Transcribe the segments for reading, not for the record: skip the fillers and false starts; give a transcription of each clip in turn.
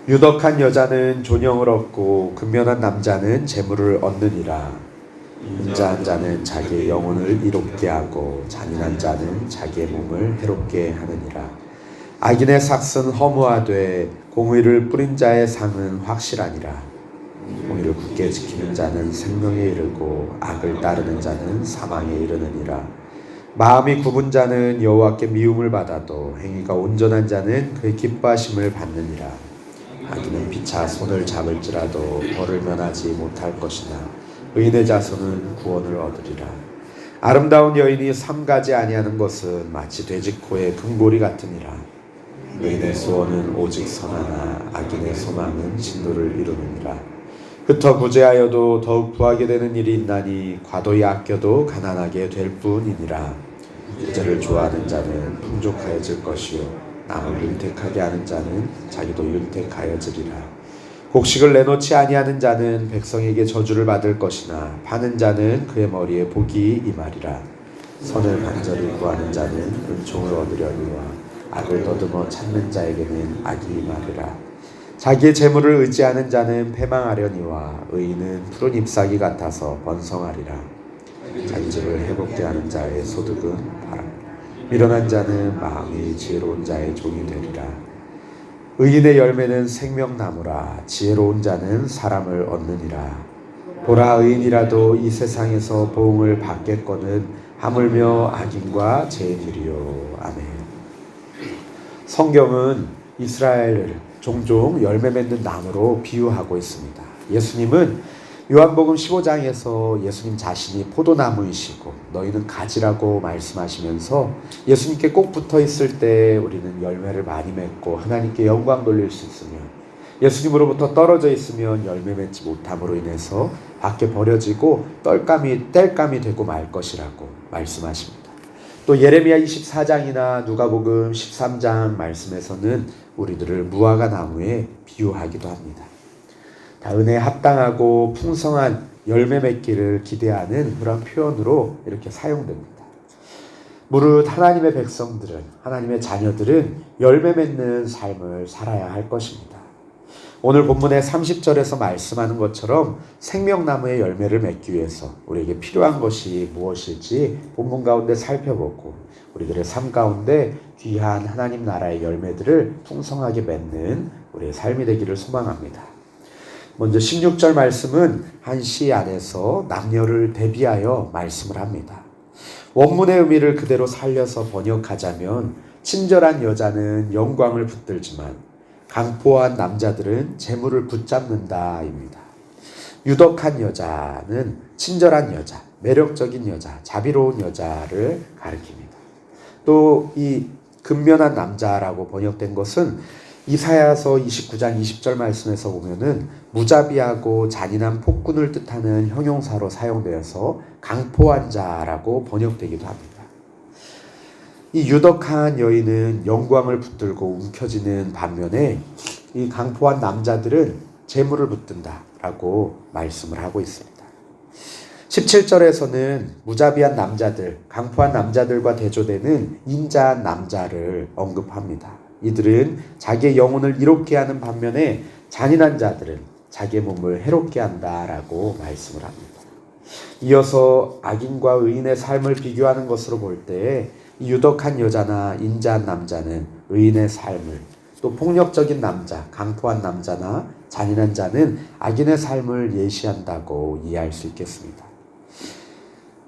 유덕한 여자는 존영을 얻고 근면한 남자는 재물을 얻느니라. 인자한 자는 자기의 영혼을 이롭게 하고 잔인한 자는 자기의 몸을 해롭게 하느니라. 악인의 삭은 허무하되 공의를 뿌린 자의 상은 확실하니라. 공의를 굳게 지키는 자는 생명에 이르고 악을 따르는 자는 사망에 이르느니라. 마음이 굽은 자는 여호와께 미움을 받아도 행위가 온전한 자는 그의 기뻐하심을 받느니라. 악인은 피차 손을 잡을지라도 벌을 면하지 못할 것이나 의인의 자손은 구원을 얻으리라. 아름다운 여인이 삼가지 아니하는 것은 마치 돼지코의 금고리 같으니라. 의인의 소원은 오직 선하나 악인의 소망은 진노를 이루느니라. 흩어 구제하여도 더욱 부하게 되는 일이 있나니 과도히 아껴도 가난하게 될 뿐이니라. 구제를 좋아하는 자는 풍족하여질 것이요 남을 윤택하게 하는 자는 자기도 윤택하여지리라. 곡식을 내놓지 아니하는 자는 백성에게 저주를 받을 것이나 파는 자는 그의 머리에 복이 임하리라. 선을 간절히 구하는 자는 은총을 얻으려니와 악을 더듬어 찾는 자에게는 악이 임하리라. 자기의 재물을 의지하는 자는 패망하려니와 의인은 푸른 잎사귀 같아서 번성하리라. 자기 집을 해롭게 하는 자의 소득은 바람. 미련한 자는 마음이 지혜로운 자의 종이 되리라. 의인의 열매는 생명나무라. 지혜로운 자는 사람을 얻느니라. 보라, 의인이라도 이 세상에서 보응을 받겠거늘 하물며 악인과 죄인이리요. 아멘. 성경은 이스라엘을 종종 열매 맺는 나무로 비유하고 있습니다. 예수님은 요한복음 15장에서 예수님 자신이 포도나무이시고 너희는 가지라고 말씀하시면서 예수님께 꼭 붙어 있을 때 우리는 열매를 많이 맺고 하나님께 영광 돌릴 수 있으며 예수님으로부터 떨어져 있으면 열매 맺지 못함으로 인해서 밖에 버려지고 땔감이 되고 말 것이라고 말씀하십니다. 또 예레미야 24장이나 누가복음 13장 말씀에서는 우리들을 무화과 나무에 비유하기도 합니다. 다 은혜에 합당하고 풍성한 열매 맺기를 기대하는 그런 표현으로 이렇게 사용됩니다. 무릇 하나님의 백성들은, 하나님의 자녀들은 열매 맺는 삶을 살아야 할 것입니다. 오늘 본문의 30절에서 말씀하는 것처럼 생명나무의 열매를 맺기 위해서 우리에게 필요한 것이 무엇일지 본문 가운데 살펴보고 우리들의 삶 가운데 귀한 하나님 나라의 열매들을 풍성하게 맺는 우리의 삶이 되기를 소망합니다. 먼저 16절 말씀은 한 시 안에서 남녀를 대비하여 말씀을 합니다. 원문의 의미를 그대로 살려서 번역하자면 친절한 여자는 영광을 붙들지만 강포한 남자들은 재물을 붙잡는다입니다. 유덕한 여자는 친절한 여자, 매력적인 여자, 자비로운 여자를 가리킵니다. 또 이 근면한 남자라고 번역된 것은 이사야서 29장 20절 말씀에서 보면은 무자비하고 잔인한 폭군을 뜻하는 형용사로 사용되어서 강포한 자라고 번역되기도 합니다. 이 유덕한 여인은 영광을 붙들고 움켜쥐는 반면에 이 강포한 남자들은 재물을 붙든다라고 말씀을 하고 있습니다. 17절에서는 무자비한 남자들, 강포한 남자들과 대조되는 인자한 남자를 언급합니다. 이들은 자기의 영혼을 이롭게 하는 반면에 잔인한 자들은 자기의 몸을 해롭게 한다라고 말씀을 합니다. 이어서 악인과 의인의 삶을 비교하는 것으로 볼 때 유덕한 여자나 인자한 남자는 의인의 삶을, 또 폭력적인 남자, 강포한 남자나 잔인한 자는 악인의 삶을 예시한다고 이해할 수 있겠습니다.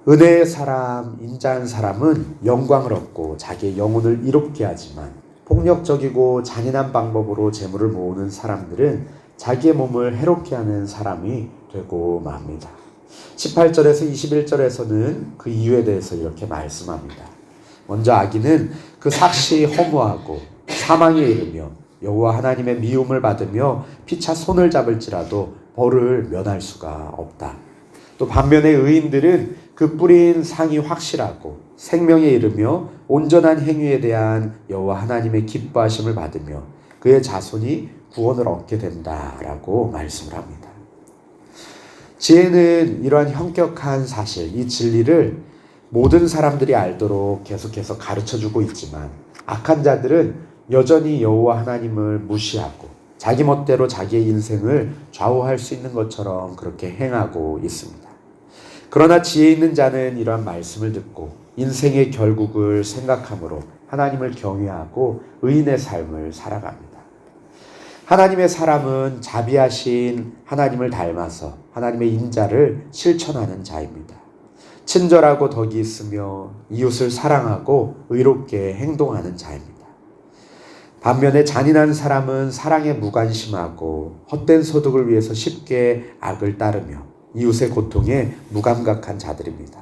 은혜의 사람, 인자한 사람은 영광을 얻고 자기의 영혼을 이롭게 하지만 폭력적이고 잔인한 방법으로 재물을 모으는 사람들은 자기의 몸을 해롭게 하는 사람이 되고 맙니다. 18절에서 21절에서는 그 이유에 대해서 이렇게 말씀합니다. 먼저 악인은 그 삭시 허무하고 사망에 이르며 여호와 하나님의 미움을 받으며 피차 손을 잡을지라도 벌을 면할 수가 없다. 또 반면에 의인들은 그 뿌린 상이 확실하고 생명에 이르며 온전한 행위에 대한 여호와 하나님의 기뻐하심을 받으며 그의 자손이 구원을 얻게 된다라고 말씀을 합니다. 지혜는 이러한 현격한 사실, 이 진리를 모든 사람들이 알도록 계속해서 가르쳐주고 있지만 악한 자들은 여전히 여호와 하나님을 무시하고 자기 멋대로 자기의 인생을 좌우할 수 있는 것처럼 그렇게 행하고 있습니다. 그러나 지혜 있는 자는 이러한 말씀을 듣고 인생의 결국을 생각함으로 하나님을 경외하고 의인의 삶을 살아갑니다. 하나님의 사람은 자비하신 하나님을 닮아서 하나님의 인자를 실천하는 자입니다. 친절하고 덕이 있으며 이웃을 사랑하고 의롭게 행동하는 자입니다. 반면에 잔인한 사람은 사랑에 무관심하고 헛된 소득을 위해서 쉽게 악을 따르며 이웃의 고통에 무감각한 자들입니다.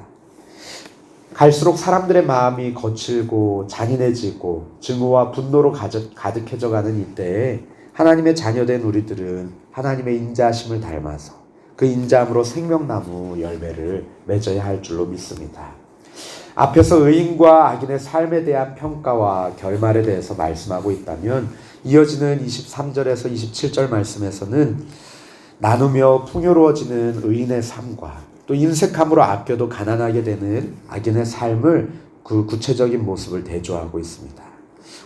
갈수록 사람들의 마음이 거칠고 잔인해지고 증오와 분노로 가득해져가는 이때에 하나님의 자녀된 우리들은 하나님의 인자하심을 닮아서 그 인자함으로 생명나무 열매를 맺어야 할 줄로 믿습니다. 앞에서 의인과 악인의 삶에 대한 평가와 결말에 대해서 말씀하고 있다면 이어지는 23절에서 27절 말씀에서는 나누며 풍요로워지는 의인의 삶과 또 인색함으로 아껴도 가난하게 되는 악인의 삶을 그 구체적인 모습을 대조하고 있습니다.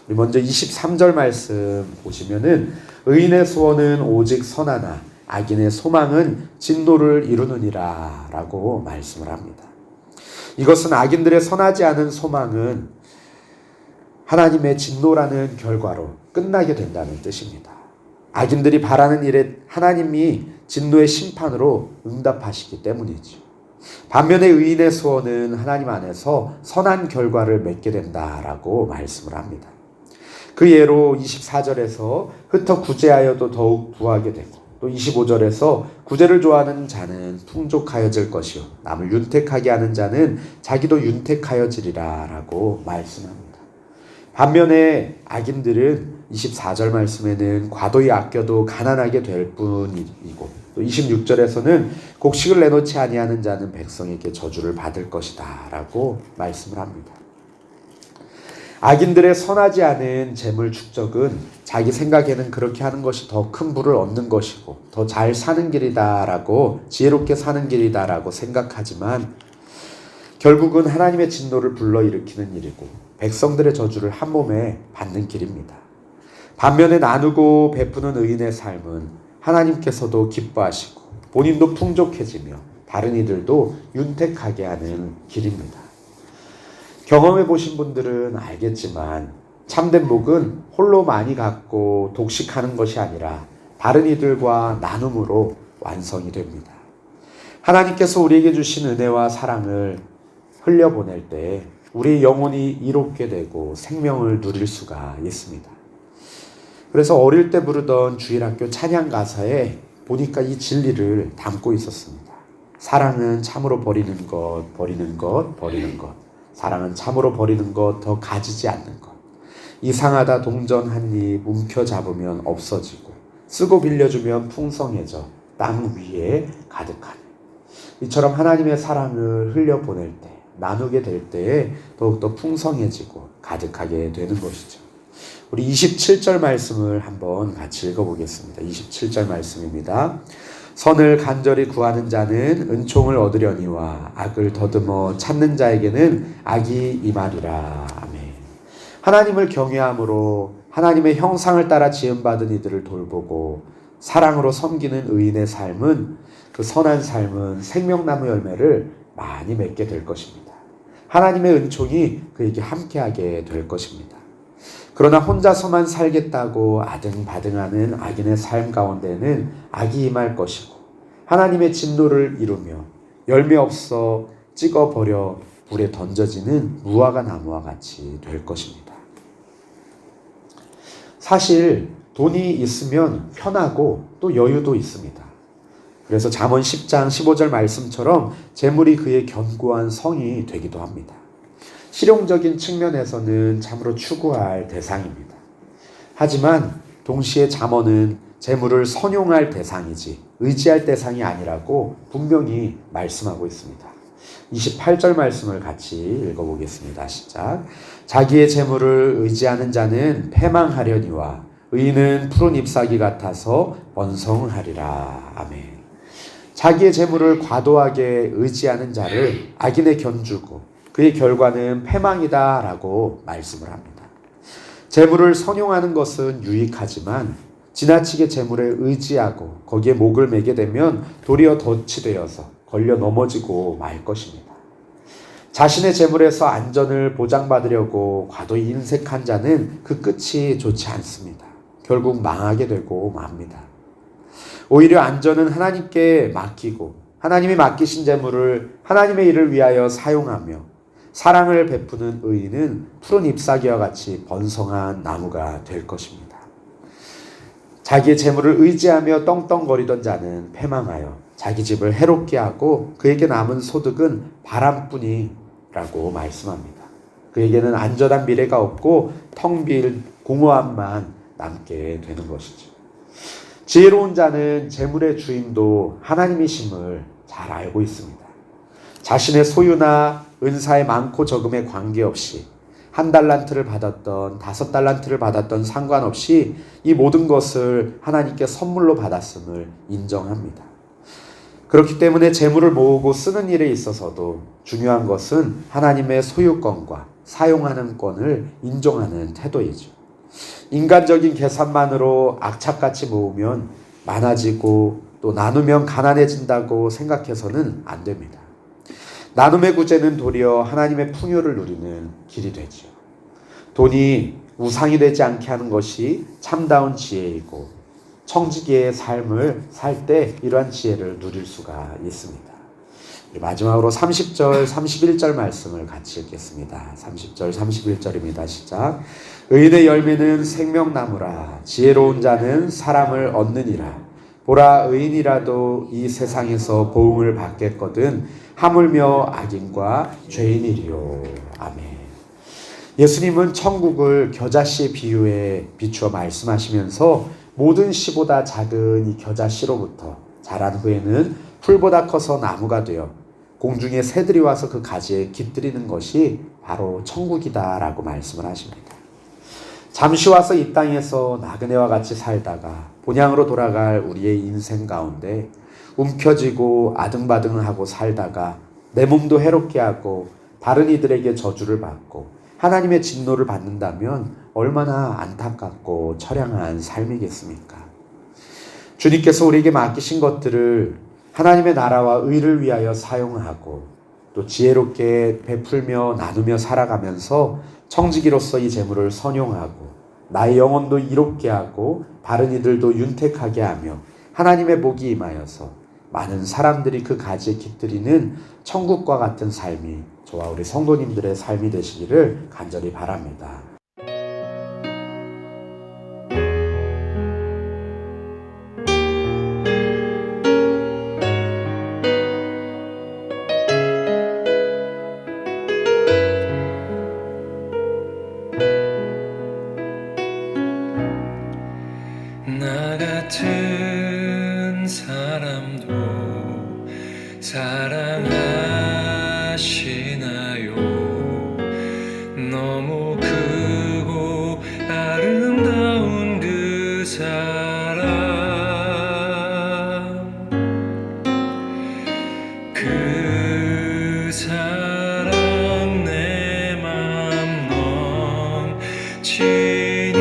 우리 먼저 23절 말씀 보시면은 의인의 소원은 오직 선하나 악인의 소망은 진노를 이루느니라 라고 말씀을 합니다. 이것은 악인들의 선하지 않은 소망은 하나님의 진노라는 결과로 끝나게 된다는 뜻입니다. 악인들이 바라는 일에 하나님이 진노의 심판으로 응답하시기 때문이죠. 반면에 의인의 소원은 하나님 안에서 선한 결과를 맺게 된다라고 말씀을 합니다. 그 예로 24절에서 흩어 구제하여도 더욱 부하게 되고 또 25절에서 구제를 좋아하는 자는 풍족하여질 것이요 남을 윤택하게 하는 자는 자기도 윤택하여지리라 라고 말씀합니다. 반면에 악인들은 24절 말씀에는 과도히 아껴도 가난하게 될 뿐이고 또 26절에서는 곡식을 내놓지 아니하는 자는 백성에게 저주를 받을 것이다 라고 말씀을 합니다. 악인들의 선하지 않은 재물 축적은 자기 생각에는 그렇게 하는 것이 더 큰 부를 얻는 것이고 더 잘 사는 길이다라고 지혜롭게 사는 길이다라고 생각하지만 결국은 하나님의 진노를 불러일으키는 일이고 백성들의 저주를 한 몸에 받는 길입니다. 반면에 나누고 베푸는 의인의 삶은 하나님께서도 기뻐하시고 본인도 풍족해지며 다른 이들도 윤택하게 하는 길입니다. 경험해 보신 분들은 알겠지만 참된 복은 홀로 많이 갖고 독식하는 것이 아니라 다른 이들과 나눔으로 완성이 됩니다. 하나님께서 우리에게 주신 은혜와 사랑을 흘려보낼 때 우리 영혼이 이롭게 되고 생명을 누릴 수가 있습니다. 그래서 어릴 때 부르던 주일학교 찬양 가사에 보니까 이 진리를 담고 있었습니다. 사랑은 참으로 버리는 것, 버리는 것, 버리는 것. 사랑은 참으로 버리는 것, 더 가지지 않는 것. 이상하다 동전 한 입 움켜잡으면 없어지고 쓰고 빌려주면 풍성해져 땅 위에 가득하네. 이처럼 하나님의 사랑을 흘려보낼 때, 나누게 될 때에 더욱더 풍성해지고 가득하게 되는 것이죠. 우리 27절 말씀을 한번 같이 읽어보겠습니다. 27절 말씀입니다. 선을 간절히 구하는 자는 은총을 얻으려니와 악을 더듬어 찾는 자에게는 악이 임하리라. 아멘. 하나님을 경외함으로 하나님의 형상을 따라 지음받은 이들을 돌보고 사랑으로 섬기는 의인의 삶은 그 선한 삶은 생명나무 열매를 많이 맺게 될 것입니다. 하나님의 은총이 그에게 함께하게 될 것입니다. 그러나 혼자서만 살겠다고 아등바등하는 악인의 삶 가운데는 악이 임할 것이고 하나님의 진노를 이루며 열매 없어 찍어버려 불에 던져지는 무화과 나무와 같이 될 것입니다. 사실 돈이 있으면 편하고 또 여유도 있습니다. 그래서 잠언 10장 15절 말씀처럼 재물이 그의 견고한 성이 되기도 합니다. 실용적인 측면에서는 참으로 추구할 대상입니다. 하지만 동시에 잠언은 재물을 선용할 대상이지 의지할 대상이 아니라고 분명히 말씀하고 있습니다. 28절 말씀을 같이 읽어보겠습니다. 시작. 자기의 재물을 의지하는 자는 패망하려니와 의인은 푸른 잎사귀 같아서 번성하리라. 아멘. 자기의 재물을 과도하게 의지하는 자를 악인에 견주고 그의 결과는 패망이다 라고 말씀을 합니다. 재물을 선용하는 것은 유익하지만 지나치게 재물에 의지하고 거기에 목을 매게 되면 도리어 덫이 되어서 걸려 넘어지고 말 것입니다. 자신의 재물에서 안전을 보장받으려고 과도히 인색한 자는 그 끝이 좋지 않습니다. 결국 망하게 되고 맙니다. 오히려 안전은 하나님께 맡기고 하나님이 맡기신 재물을 하나님의 일을 위하여 사용하며 사랑을 베푸는 의인은 푸른 잎사귀와 같이 번성한 나무가 될 것입니다. 자기의 재물을 의지하며 떵떵거리던 자는 패망하여 자기 집을 해롭게 하고 그에게 남은 소득은 바람뿐이라고 말씀합니다. 그에게는 안전한 미래가 없고 텅 빈 공허함만 남게 되는 것이죠. 지혜로운 자는 재물의 주인도 하나님이심을 잘 알고 있습니다. 자신의 소유나 은사의 많고 적음에 관계없이 1달란트를 받았던 5달란트를 받았던 상관없이 이 모든 것을 하나님께 선물로 받았음을 인정합니다. 그렇기 때문에 재물을 모으고 쓰는 일에 있어서도 중요한 것은 하나님의 소유권과 사용하는 권을 인정하는 태도이죠. 인간적인 계산만으로 악착같이 모으면 많아지고 또 나누면 가난해진다고 생각해서는 안 됩니다. 나눔의 구제는 도리어 하나님의 풍요를 누리는 길이 되죠. 돈이 우상이 되지 않게 하는 것이 참다운 지혜이고 청지기의 삶을 살 때 이러한 지혜를 누릴 수가 있습니다. 마지막으로 30절, 31절 말씀을 같이 읽겠습니다. 30절, 31절입니다. 시작. 의인의 열매는 생명나무라. 지혜로운 자는 사람을 얻느니라. 보라, 의인이라도 이 세상에서 보응을 받겠거든 하물며 악인과 죄인이리요. 아멘. 예수님은 천국을 겨자씨 비유에 비추어 말씀하시면서 모든 씨보다 작은 이 겨자씨로부터 자란 후에는 풀보다 커서 나무가 되어 공중의 새들이 와서 그 가지에 깃들이는 것이 바로 천국이다라고 말씀을 하십니다. 잠시 와서 이 땅에서 나그네와 같이 살다가 본향으로 돌아갈 우리의 인생 가운데 움켜쥐고 아등바등하고 살다가 내 몸도 해롭게 하고 다른 이들에게 저주를 받고 하나님의 진노를 받는다면 얼마나 안타깝고 처량한 삶이겠습니까? 주님께서 우리에게 맡기신 것들을 하나님의 나라와 의를 위하여 사용하고 또 지혜롭게 베풀며 나누며 살아가면서 청지기로서 이 재물을 선용하고 나의 영혼도 이롭게 하고 다른 이들도 윤택하게 하며 하나님의 복이 임하여서 많은 사람들이 그 가지에 깃들이는 천국과 같은 삶이 저와 우리 성도님들의 삶이 되시기를 간절히 바랍니다. 나 같은 사람도 사랑하시나요? 너무 크고 아름다운 그 사랑, 그 사랑 내 맘 넘치니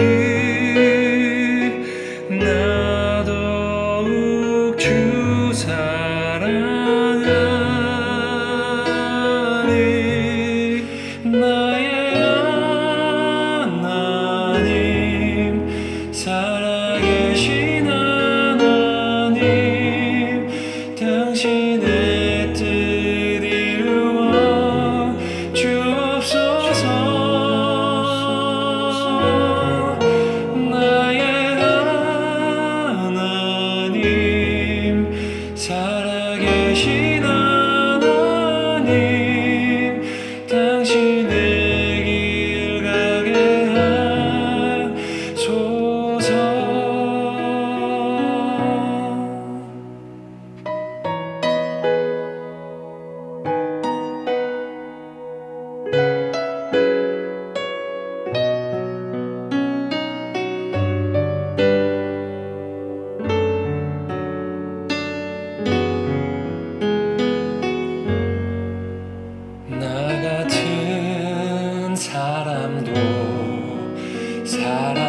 나 더욱 주 사랑하니 나의 하나님, 살아계신 하나님, 당신의 뜻 이루어 주옵소서. 나의 하나님, 살아계신 하나님, 당신의 길 가게 하소서. 나 같은 사람도 사랑